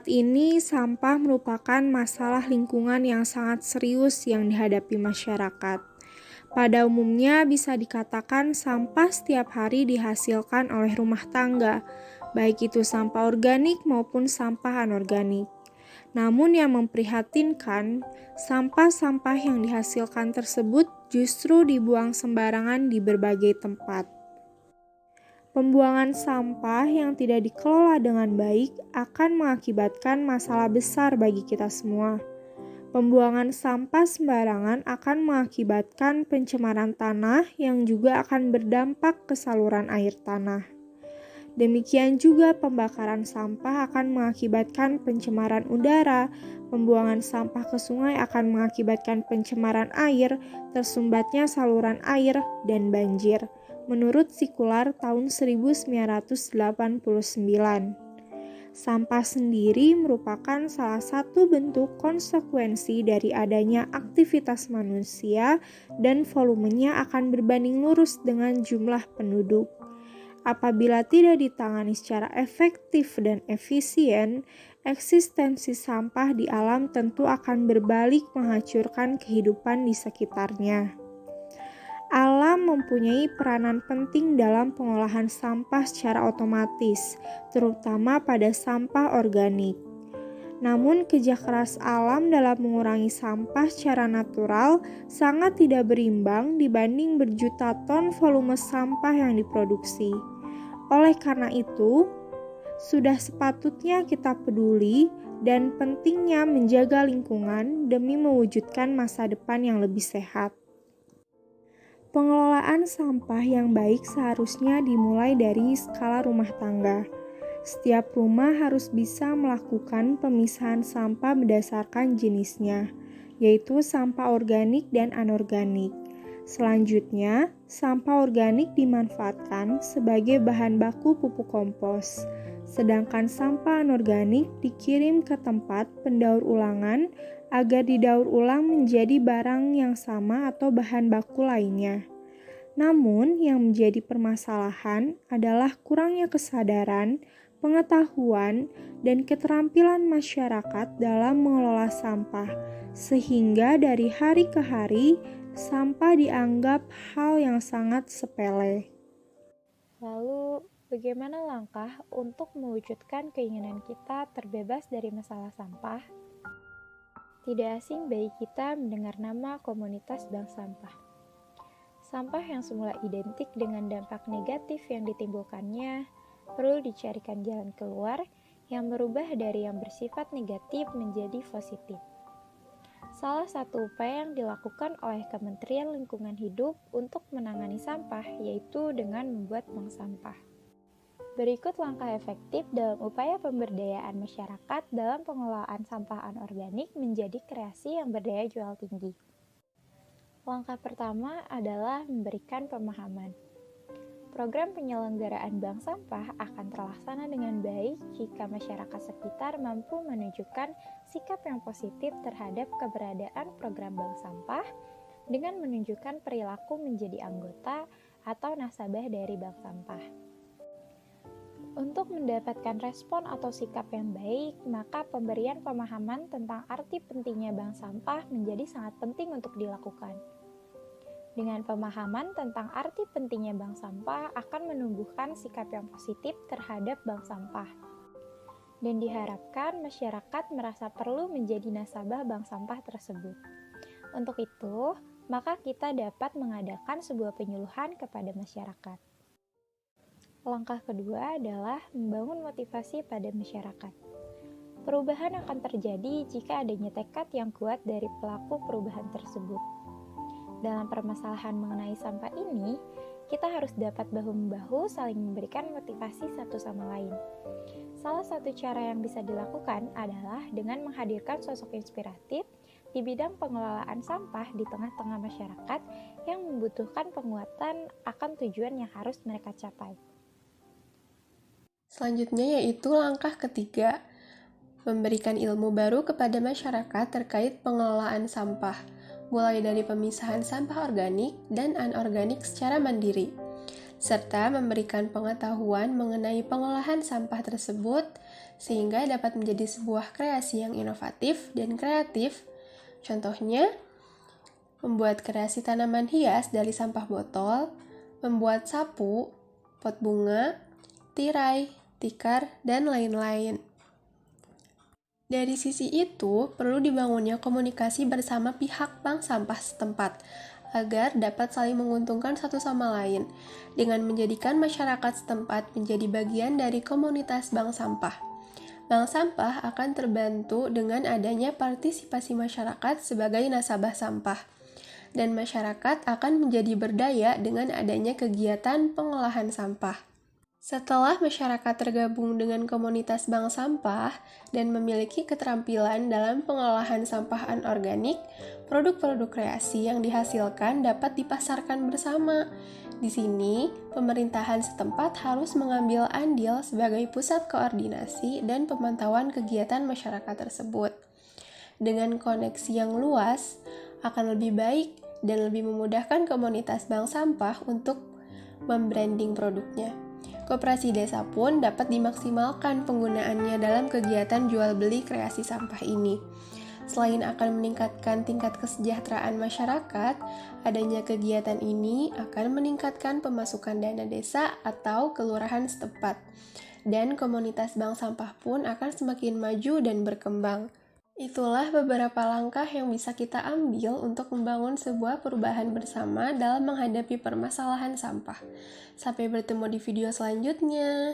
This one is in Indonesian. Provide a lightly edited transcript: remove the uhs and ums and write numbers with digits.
Saat ini, sampah merupakan masalah lingkungan yang sangat serius yang dihadapi masyarakat. Pada umumnya bisa dikatakan sampah setiap hari dihasilkan oleh rumah tangga, baik itu sampah organik maupun sampah anorganik. Namun yang memprihatinkan, sampah-sampah yang dihasilkan tersebut justru dibuang sembarangan di berbagai tempat. Pembuangan sampah yang tidak dikelola dengan baik akan mengakibatkan masalah besar bagi kita semua. Pembuangan sampah sembarangan akan mengakibatkan pencemaran tanah yang juga akan berdampak ke saluran air tanah. Demikian juga pembakaran sampah akan mengakibatkan pencemaran udara, pembuangan sampah ke sungai akan mengakibatkan pencemaran air, tersumbatnya saluran air, dan banjir. Menurut Sikular tahun 1989. Sampah sendiri merupakan salah satu bentuk konsekuensi dari adanya aktivitas manusia dan volumenya akan berbanding lurus dengan jumlah penduduk. Apabila tidak ditangani secara efektif dan efisien, eksistensi sampah di alam tentu akan berbalik menghancurkan kehidupan di sekitarnya. Alam mempunyai peranan penting dalam pengolahan sampah secara otomatis, terutama pada sampah organik. Namun kerja keras alam dalam mengurangi sampah secara natural sangat tidak berimbang dibanding berjuta ton volume sampah yang diproduksi. Oleh karena itu, sudah sepatutnya kita peduli dan pentingnya menjaga lingkungan demi mewujudkan masa depan yang lebih sehat. Pengelolaan sampah yang baik seharusnya dimulai dari skala rumah tangga. Setiap rumah harus bisa melakukan pemisahan sampah berdasarkan jenisnya, yaitu sampah organik dan anorganik. Selanjutnya, sampah organik dimanfaatkan sebagai bahan baku pupuk kompos, sedangkan sampah anorganik dikirim ke tempat pendaur ulangan agar didaur ulang menjadi barang yang sama atau bahan baku lainnya. Namun, yang menjadi permasalahan adalah kurangnya kesadaran, pengetahuan, dan keterampilan masyarakat dalam mengelola sampah, sehingga dari hari ke hari, sampah dianggap hal yang sangat sepele. Lalu, bagaimana langkah untuk mewujudkan keinginan kita terbebas dari masalah sampah? Tidak asing bagi kita mendengar nama komunitas bank sampah. Sampah yang semula identik dengan dampak negatif yang ditimbulkannya perlu dicarikan jalan keluar yang merubah dari yang bersifat negatif menjadi positif. Salah satu upaya yang dilakukan oleh Kementerian Lingkungan Hidup untuk menangani sampah yaitu dengan membuat bank sampah. Berikut langkah efektif dalam upaya pemberdayaan masyarakat dalam pengelolaan sampah anorganik menjadi kreasi yang berdaya jual tinggi. Langkah pertama adalah memberikan pemahaman. Program penyelenggaraan bank sampah akan terlaksana dengan baik jika masyarakat sekitar mampu menunjukkan sikap yang positif terhadap keberadaan program bank sampah dengan menunjukkan perilaku menjadi anggota atau nasabah dari bank sampah. Untuk mendapatkan respon atau sikap yang baik, maka pemberian pemahaman tentang arti pentingnya bank sampah menjadi sangat penting untuk dilakukan. Dengan pemahaman tentang arti pentingnya bank sampah akan menumbuhkan sikap yang positif terhadap bank sampah. Dan diharapkan masyarakat merasa perlu menjadi nasabah bank sampah tersebut. Untuk itu, maka kita dapat mengadakan sebuah penyuluhan kepada masyarakat. Langkah kedua adalah membangun motivasi pada masyarakat. Perubahan akan terjadi jika adanya tekad yang kuat dari pelaku perubahan tersebut. Dalam permasalahan mengenai sampah ini, kita harus dapat bahu-membahu saling memberikan motivasi satu sama lain. Salah satu cara yang bisa dilakukan adalah dengan menghadirkan sosok inspiratif di bidang pengelolaan sampah di tengah-tengah masyarakat yang membutuhkan penguatan akan tujuan yang harus mereka capai. Selanjutnya yaitu langkah ketiga, memberikan ilmu baru kepada masyarakat terkait pengelolaan sampah, mulai dari pemisahan sampah organik dan anorganik secara mandiri. serta memberikan pengetahuan mengenai pengolahan sampah tersebut sehingga dapat menjadi sebuah kreasi yang inovatif dan kreatif. Contohnya, membuat kreasi tanaman hias dari sampah botol, membuat sapu, pot bunga, tirai, tikar, dan lain-lain. Dari sisi itu, perlu dibangunnya komunikasi bersama pihak bank sampah setempat agar dapat saling menguntungkan satu sama lain dengan menjadikan masyarakat setempat menjadi bagian dari komunitas bank sampah. Bank sampah akan terbantu dengan adanya partisipasi masyarakat sebagai nasabah sampah, dan masyarakat akan menjadi berdaya dengan adanya kegiatan pengolahan sampah. Setelah masyarakat tergabung dengan komunitas bank sampah dan memiliki keterampilan dalam pengolahan sampah anorganik, produk-produk kreasi yang dihasilkan dapat dipasarkan bersama. Di sini, pemerintahan setempat harus mengambil andil sebagai pusat koordinasi dan pemantauan kegiatan masyarakat tersebut. Dengan koneksi yang luas, akan lebih baik dan lebih memudahkan komunitas bank sampah untuk membranding produknya. Koperasi desa pun dapat dimaksimalkan penggunaannya dalam kegiatan jual beli kreasi sampah ini. Selain akan meningkatkan tingkat kesejahteraan masyarakat, adanya kegiatan ini akan meningkatkan pemasukan dana desa atau kelurahan setempat. Dan komunitas bank sampah pun akan semakin maju dan berkembang. Itulah beberapa langkah yang bisa kita ambil untuk membangun sebuah perubahan bersama dalam menghadapi permasalahan sampah. Sampai bertemu di video selanjutnya.